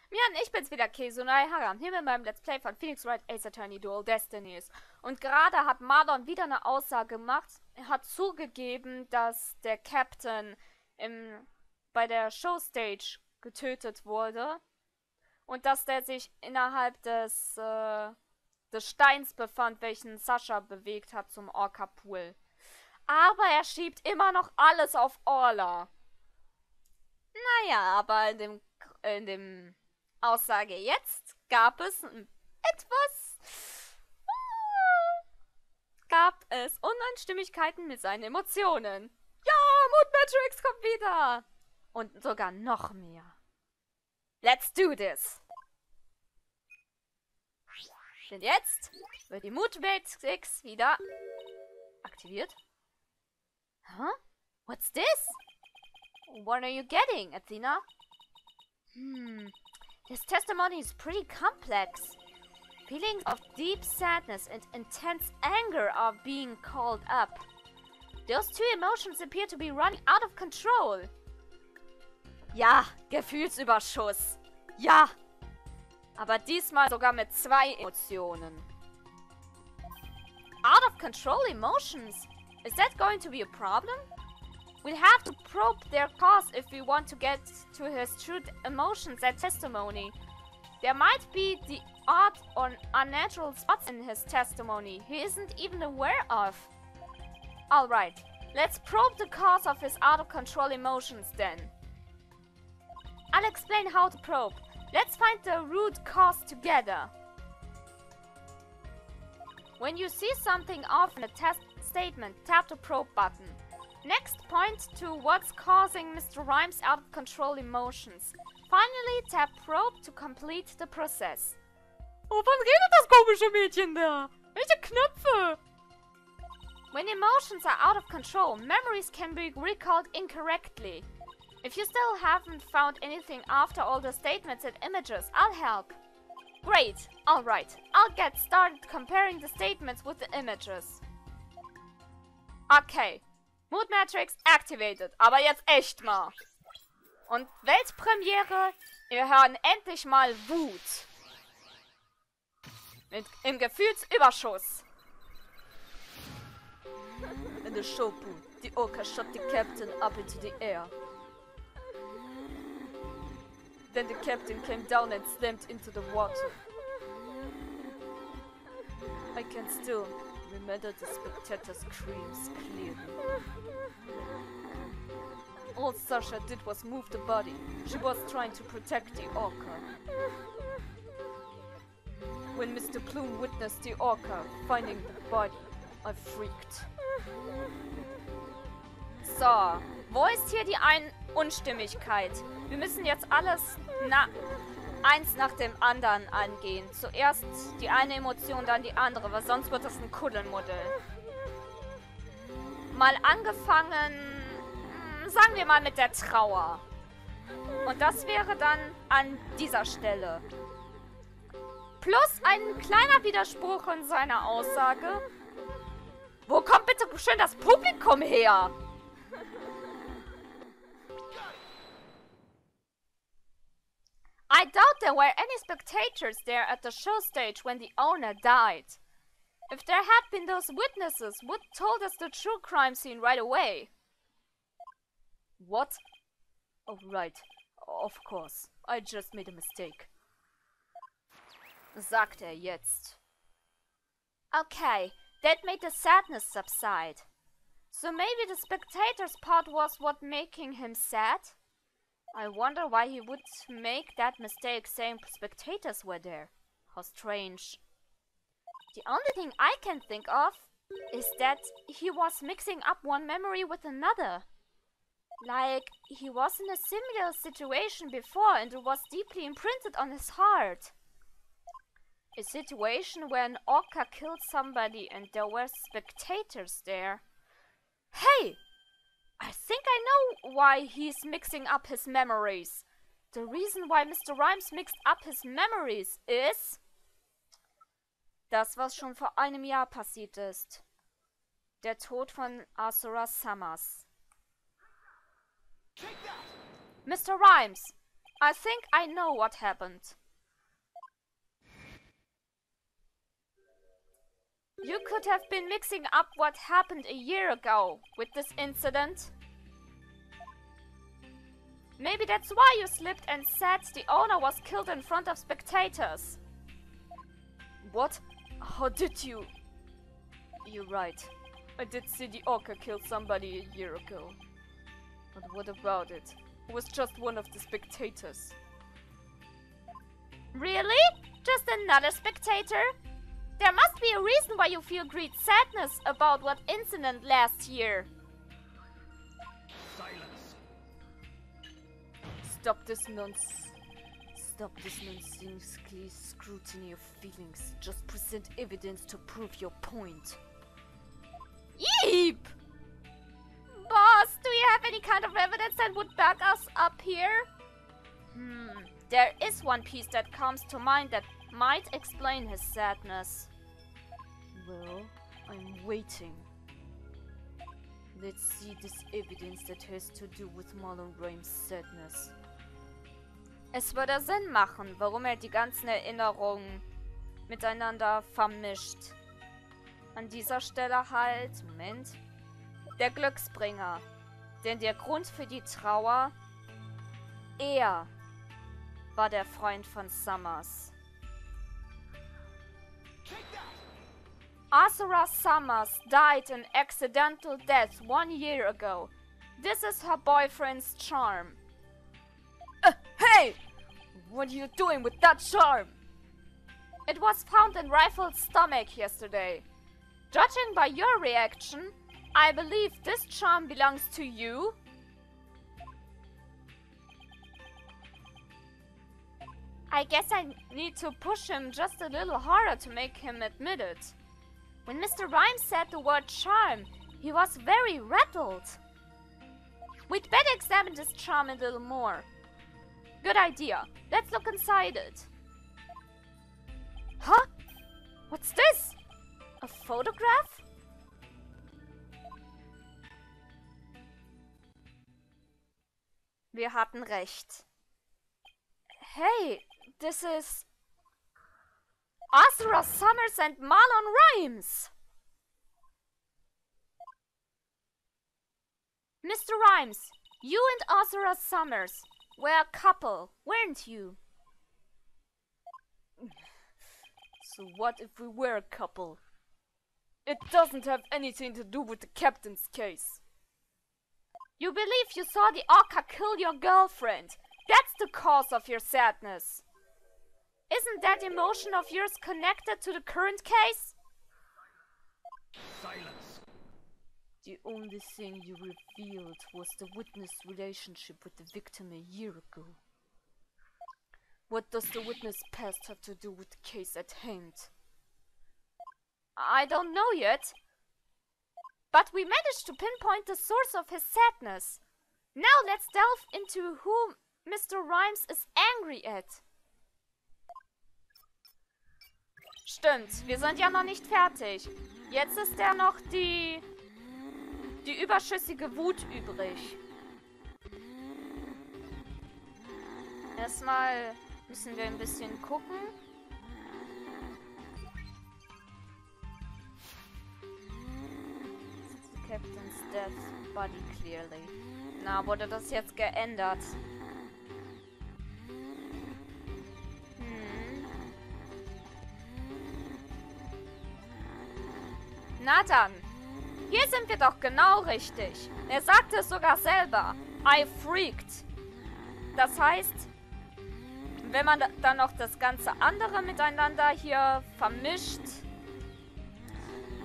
Ja, ich bin's wieder, Kesunai Haram, hier mit meinem Let's Play von Phoenix Wright Ace Attorney Dual Destinies. Und gerade hat Marlon wieder eine Aussage gemacht. Er hat zugegeben, dass der Captain bei der Showstage getötet wurde. Und dass der sich innerhalb des Steins befand, welchen Sascha bewegt hat zum Orca-Pool. Aber er schiebt immer noch alles auf Orla. Naja, aber in dem Aussage jetzt gab es Uneinstimmigkeiten mit seinen Emotionen. Ja, Mood Matrix kommt wieder. Und sogar noch mehr. Let's do this. Denn jetzt wird die Mood Matrix wieder aktiviert. Huh? What's this? What are you getting, Athena? This testimony is pretty complex. Feelings of deep sadness and intense anger are being called up. Those two emotions appear to be running out of control. Ja, Gefühlsüberschuss. Ja. Aber diesmal sogar mit 2 Emotionen. Out of control emotions? Is that going to be a problem? We'll have to probe their cause if we want to get to his true emotions and testimony. There might be the odd or unnatural spots in his testimony he isn't even aware of. Alright, let's probe the cause of his out-of-control emotions then. I'll explain how to probe. Let's find the root cause together. When you see something off in a test statement, tap the probe button. Next, point to what's causing Mr. Rhymes' out-of-control emotions. Finally, tap probe to complete the process. Oh, wann redet das komische Mädchen da? Welche Knöpfe? When emotions are out of control, memories can be recalled incorrectly. If you still haven't found anything after all the statements and images, I'll help. Great, alright. I'll get started comparing the statements with the images. Okay. Mood Matrix activated, aber jetzt echt mal. Und Weltpremiere, wir hören endlich mal Wut. Im Gefühlsüberschuss. In the show booth, the orca shot the captain up into the air. Then the captain came down and slammed into the water. I can still remember the spectator's screams clearly. All Sasha did was move the body. She was trying to protect the orca. When Mr. Plume witnessed the orca finding the body, I freaked. So, wo ist hier die Unstimmigkeit? Wir müssen jetzt alles eins nach dem anderen angehen. Zuerst die eine Emotion, dann die andere, weil sonst wird das ein Kuddelmuddel. Mal angefangen, sagen wir mal mit der Trauer. Und das wäre dann an dieser Stelle. Plus ein kleiner Widerspruch in seiner Aussage. Wo kommt bitte schön das Publikum her? I doubt there were any spectators there at the show stage when the owner died. If there had been those witnesses, would told us the true crime scene right away. What? Oh, right. Of course. I just made a mistake. Sagt er jetzt. Okay, that made the sadness subside. So maybe the spectator's part was what making him sad? I wonder why he would make that mistake saying spectators were there. How strange. The only thing I can think of is that he was mixing up one memory with another. Like, he was in a similar situation before and it was deeply imprinted on his heart. A situation where an orca killed somebody and there were spectators there. Hey! I think I know why he's mixing up his memories. The reason why Mr. Rhymes mixed up his memories is das, was schon vor einem Jahr passiert ist. Der Tod von Asura Summers. Mr. Rhymes, I think I know what happened. You could have been mixing up what happened a year ago with this incident. Maybe that's why you slipped and said the owner was killed in front of spectators. What? How did you? You're right. I did see the orca kill somebody a year ago. But what about it? It was just one of the spectators. Really? Just another spectator? There must be a reason why you feel great sadness about what incident last year. Silence. Stop this nonsense scrutiny of feelings. Just present evidence to prove your point. Yeep! Boss, do you have any kind of evidence that would back us up here? There is one piece that comes to mind that might explain his sadness. Well, I'm waiting. Let's see this evidence that has to do with Marlon Rhymes' sadness. Es würde Sinn machen, warum die ganzen Erinnerungen miteinander vermischt. An dieser Stelle halt, Moment, der Glücksbringer. Denn der Grund für die Trauer, er war der Freund von Summers. Azura Summers died an accidental death 1 year ago. This is her boyfriend's charm. Hey! What are you doing with that charm? It was found in Rifle's stomach yesterday. Judging by your reaction, I believe this charm belongs to you. I guess I need to push him just a little harder to make him admit it. When Mr. Rhymes said the word charm, he was very rattled. We'd better examine this charm a little more. Good idea. Let's look inside it. Huh? What's this? A photograph? Wir hatten recht. Hey, this is Azura Summers and Marlon Rhymes. Mr. Rhymes, you and Azura Summers were a couple, weren't you? So what if we were a couple? It doesn't have anything to do with the captain's case. You believe you saw the orca kill your girlfriend. That's the cause of your sadness. Isn't that emotion of yours connected to the current case? Silence. The only thing you revealed was the witness relationship with the victim a year ago. What does the witness past have to do with the case at hand? I don't know yet. But we managed to pinpoint the source of his sadness. Now let's delve into who Mr. Rhymes is angry at. Stimmt, wir sind ja noch nicht fertig. Jetzt ist ja noch die überschüssige Wut übrig. Erstmal müssen wir ein bisschen gucken. The Captain's death body clearly. Na, wurde das jetzt geändert? Na dann, hier sind wir doch genau richtig. Er sagte es sogar selber. I freaked. Das heißt, wenn man dann noch das ganze andere miteinander hier vermischt,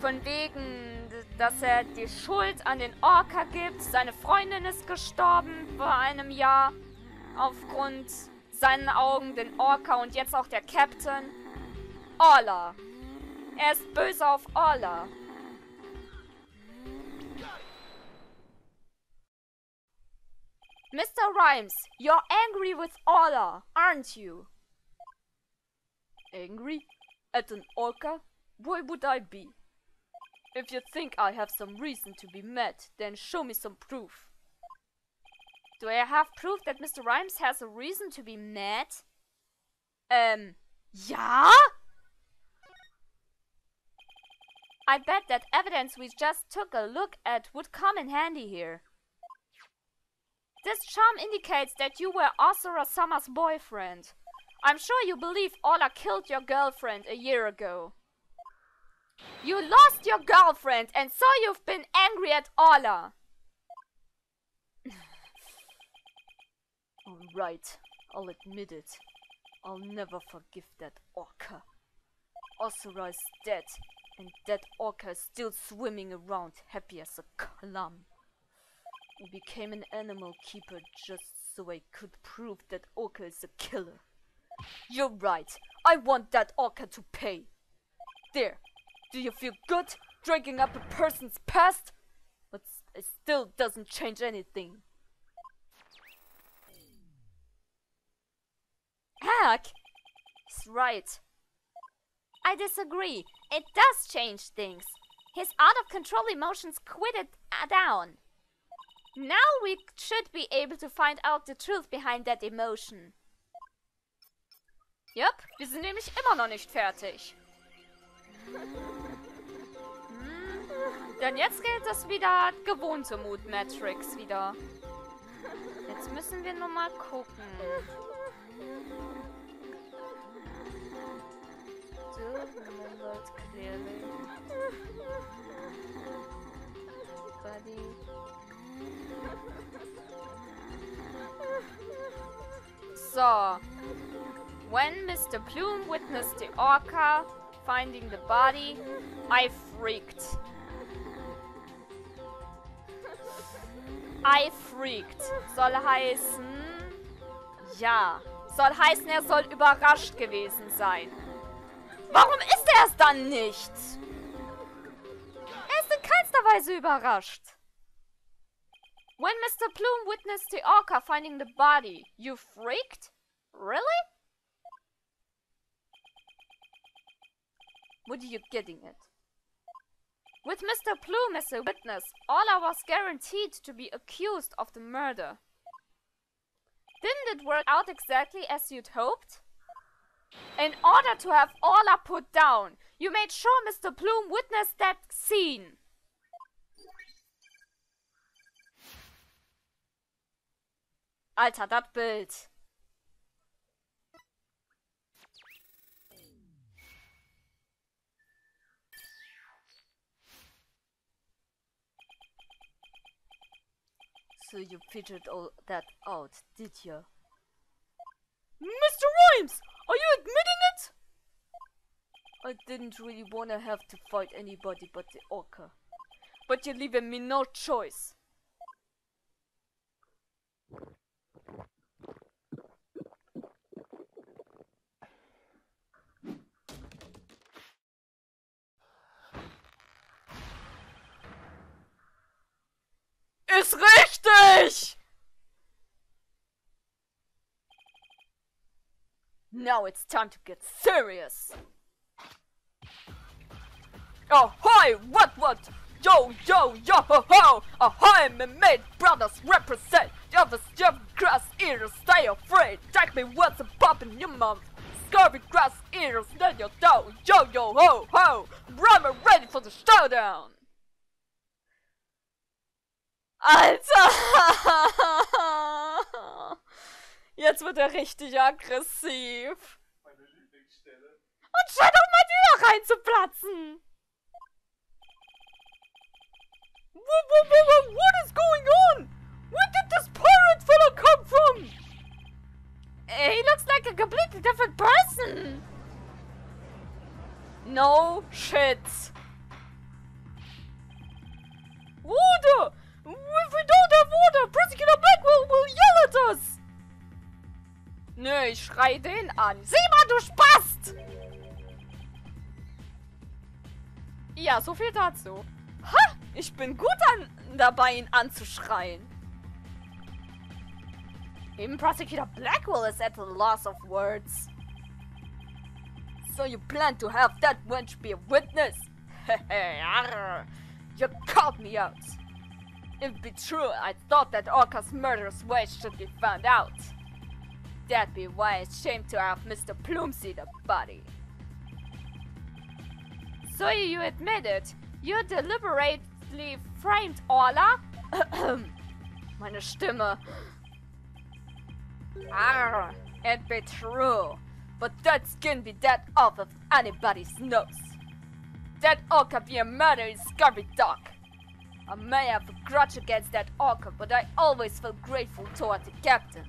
von wegen, dass er die Schuld an den Orca gibt, seine Freundin ist gestorben vor einem Jahr, aufgrund seinen Augen, den Orca und jetzt auch der Captain. Orla. Er ist böse auf Orla. Mr. Rhymes, you're angry with Orla, aren't you? Angry? At an orca? Why would I be? If you think I have some reason to be mad, then show me some proof. Do I have proof that Mr. Rhymes has a reason to be mad? Ja? I bet that evidence we just took a look at would come in handy here. This charm indicates that you were Asura Summer's boyfriend. I'm sure you believe Ola killed your girlfriend a year ago. You lost your girlfriend and so you've been angry at Ola. Alright, I'll admit it. I'll never forgive that orca. Asura is dead, and that orca is still swimming around happy as a clam. I became an animal keeper just so I could prove that orca is a killer. You're right, I want that orca to pay. There, do you feel good dragging up a person's past? But it still doesn't change anything. Heck, he's right. I disagree. It does change things. His out-of-control emotions quieted down. Now we should be able to find out the truth behind that emotion. Yep, wir sind nämlich immer noch nicht fertig. Denn jetzt gilt das wieder gewohnte Mood-Matrix wieder. Jetzt müssen wir nur mal gucken. Clearly. Buddy. So, when Mr. Plume witnessed the orca finding the body, I freaked. Soll heißen, ja. Soll heißen, er soll überrascht gewesen sein. Warum ist er es dann nicht? Er ist in keinster Weise überrascht. When Mr. Plume witnessed the orca finding the body, you freaked? Really? What are you getting at? With Mr. Plume as a witness, Ola was guaranteed to be accused of the murder. Didn't it work out exactly as you'd hoped? In order to have Ola put down, you made sure Mr. Plume witnessed that scene. Alter, das Bild. So you figured all that out, did you? Mr. Rhymes, are you admitting it? I didn't really want to have to fight anybody but the orca. But you're leaving me no choice. Ist richtig! Now it's time to get serious. Ahoy! What? Yo, yo, ho, ho! Ahoy, my mate brothers represent. Your grass eaters, stay afraid. Take me what's a pop in your mouth. Scurvy grass eaters, let your dough. Yo, yo, ho, ho! Rhymer ready for the showdown. Alter! Jetzt wird er richtig aggressiv. Meine Lieblingsstelle. Und schau doch mal die da reinzuplatzen! What is going on? Where did this pirate fellow come from? He looks like a completely different person. No shit. Water! If we don't have water, Prosecutor Blackwell will yell at us! Nö, ich schrei den an. Sieh mal, du Spast! Ja, so viel dazu. Ha! Ich bin gut dabei, ihn anzuschreien. Even Prosecutor Blackwell is at a loss of words. So you plan to have that wench be a witness? Hehe, you called me out. If it be true, I thought that Orca's murderous ways should be found out. That'd be why it's shame to have Mr. Plumsy the body. So you admit it? You deliberately framed Orla? Meine Stimme. Arr, it be true. But that skin be that off of anybody's nose. That Orca be a murdering scurvy dog. I may have a grudge against that Orca, but I always felt grateful toward the captain.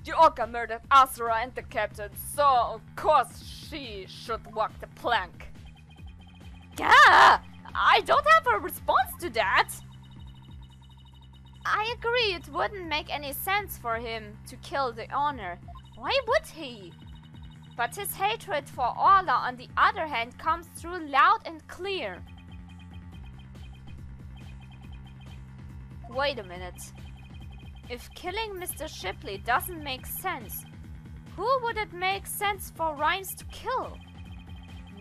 The Orca murdered Asura and the captain, so of course she should walk the plank. Yeah, I don't have a response to that. I agree, it wouldn't make any sense for him to kill the owner. Why would he? But his hatred for Orla, on the other hand, comes through loud and clear. Wait a minute. If killing Mr. Shipley doesn't make sense, who would it make sense for Rhymes to kill?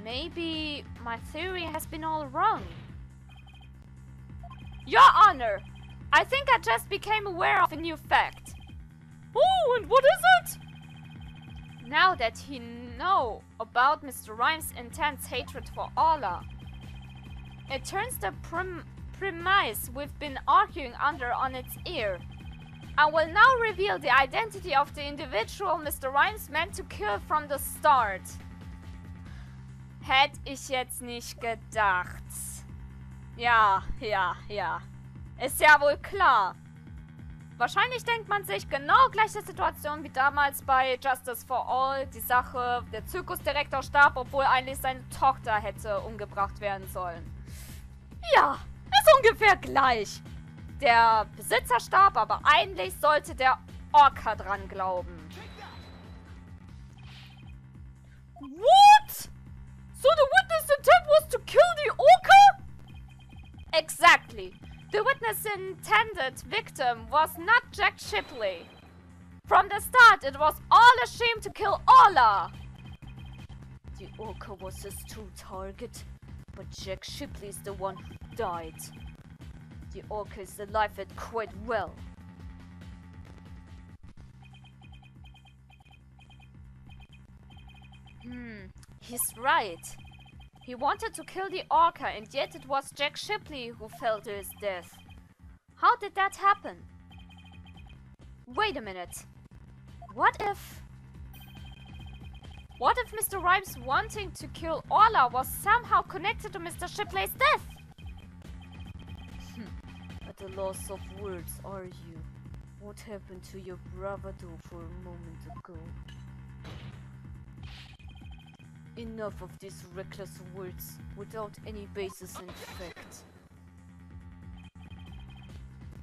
Maybe my theory has been all wrong. Your Honor, I think I just became aware of a new fact. Oh, and what is it? Now that he know about Mr. Rhymes' intense hatred for Orla, it turns the premise we've been arguing under on its ear. I will now reveal the identity of the individual Mr. Rhymes meant to kill from the start. Hätte ich jetzt nicht gedacht. Ja. Ist ja wohl klar. Wahrscheinlich denkt man sich genau gleiche Situation wie damals bei Justice for All. Die Sache, der Zirkusdirektor starb, obwohl eigentlich seine Tochter hätte umgebracht werden sollen. Ja, ist ungefähr gleich. Der Besitzer starb, aber eigentlich sollte der Orca dran glauben. What? So the witness intent was to kill the Orca? Exactly. The witness intended victim was not Jack Shipley. From the start, it was all a shame to kill Orla. The Orca was his true target, but Jack Shipley is the one who died. The Orca is alive and quite well. He's right. He wanted to kill the Orca, and yet it was Jack Shipley who fell to his death. How did that happen? Wait a minute. What if Mr. Rhymes wanting to kill Orla was somehow connected to Mr. Shipley's death? At a loss of words, are you? What happened to your bravado for a moment ago? Enough of these reckless words without any basis in fact.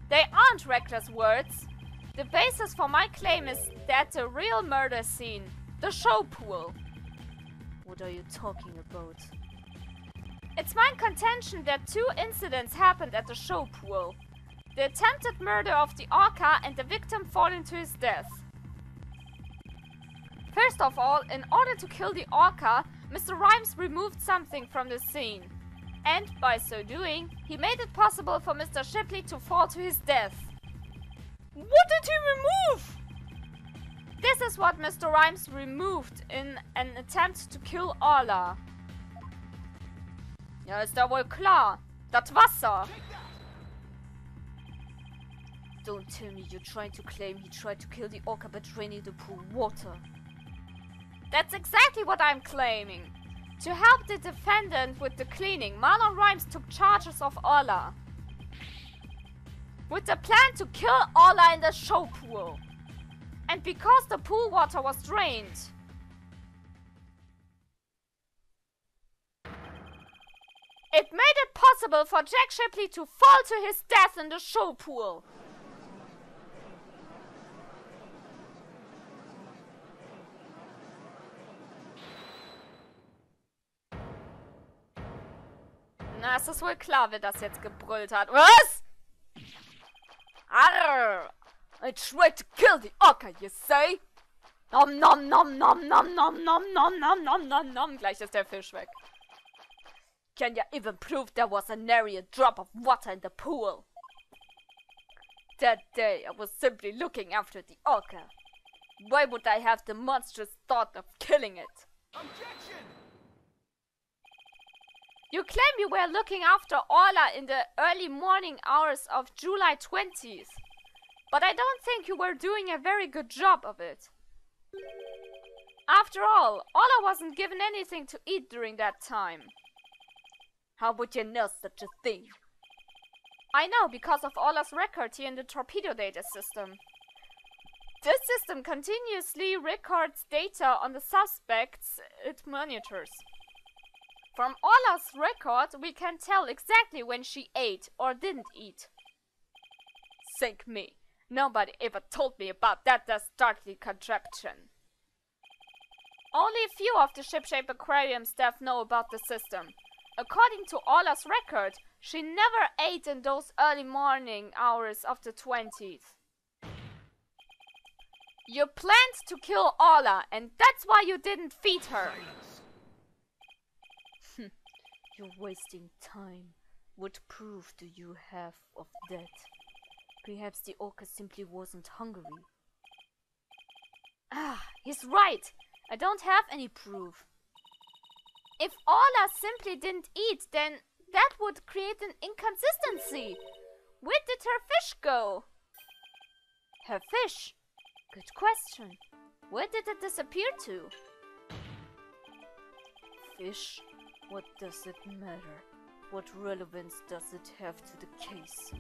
They aren't reckless words. The basis for my claim is that the real murder scene, the show pool. What are you talking about? It's my contention that two incidents happened at the show pool. The attempted murder of the Orca and the victim falling to his death. First of all, in order to kill the Orca, Mr. Rhymes removed something from the scene. And by so doing, he made it possible for Mr. Shipley to fall to his death. What did he remove? This is what Mr. Rhymes removed in an attempt to kill Orla. Ja, ist ja wohl klar. Das Wasser. Don't tell me you're trying to claim he tried to kill the Orca by draining the pool water. That's exactly what I'm claiming. To help the defendant with the cleaning, Marlon Rhymes took charges of Orla. With the plan to kill Orla in the show pool. And because the pool water was drained. It made it possible for Jack Shipley to fall to his death in the show pool. Na, es ist wohl klar, wer das jetzt gebrüllt hat. Was? Arr! I tried to kill the Orca, you say? Nom nom nom nom nom nom nom nom nom nom nom nom. Gleich ist der Fisch weg. Can you even prove there was a nary a drop of water in the pool? That day I was simply looking after the orca. Why would I have the monstrous thought of killing it? Objection! You claim you were looking after Orla in the early morning hours of July 20th, but I don't think you were doing a very good job of it. After all, Orla wasn't given anything to eat during that time. How would you know such a thing? I know because of Orla's record here in the torpedo data system. This system continuously records data on the suspects it monitors. From Orla's record, we can tell exactly when she ate or didn't eat. Sink me. Nobody ever told me about that startling contraption. Only a few of the ship-shape aquarium staff know about the system. According to Orla's record, she never ate in those early morning hours of the 20th. You planned to kill Orla, and that's why you didn't feed her. You're wasting time. What proof do you have of that? Perhaps the orca simply wasn't hungry. Ah, he's right. I don't have any proof. If Orla simply didn't eat, then that would create an inconsistency. Where did her fish go? Her fish? Good question. Where did it disappear to? Fish? What does it matter? What relevance does it have to the case?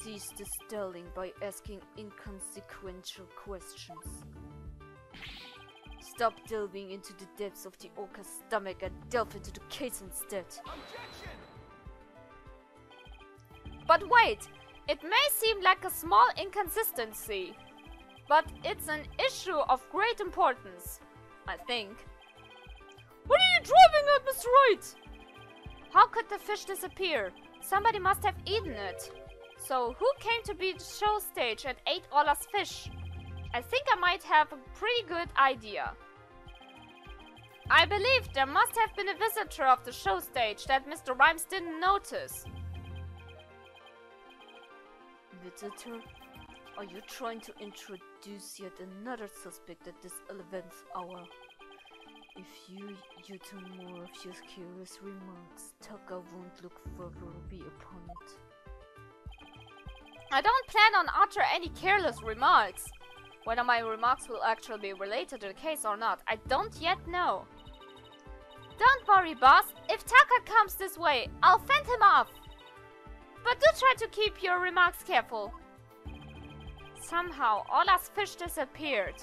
Cease the stalling by asking inconsequential questions. Stop delving into the depths of the orca's stomach and delve into the case instead. Objection! But wait, it may seem like a small inconsistency, but it's an issue of great importance, I think. What are you driving at, Mr. Wright? How could the fish disappear? Somebody must have eaten it. So who came to the show stage and ate Orla's fish? I think I might have a pretty good idea. I believe there must have been a visitor of the show stage that Mr. Rhymes didn't notice. Visitor? Are you trying to introduce yet another suspect at this 11th hour? If you utter more of your curious remarks, Taka won't look favorably upon it. I don't plan on utter any careless remarks. Whether my remarks will actually be related to the case or not, I don't yet know. Don't worry, boss. If Taka comes this way, I'll fend him off. But do try to keep your remarks careful. Somehow, Orla's fish disappeared.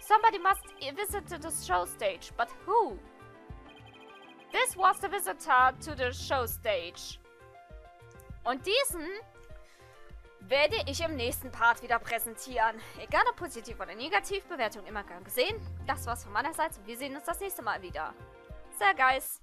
Somebody must visit the show stage, but who? This was the visitor to the show stage. Und diesen werde ich im nächsten Part wieder präsentieren. Egal ob positiv oder negativ, Bewertung immer gern gesehen. Das war's von meiner Seite und wir sehen uns das nächste Mal wieder. So guys.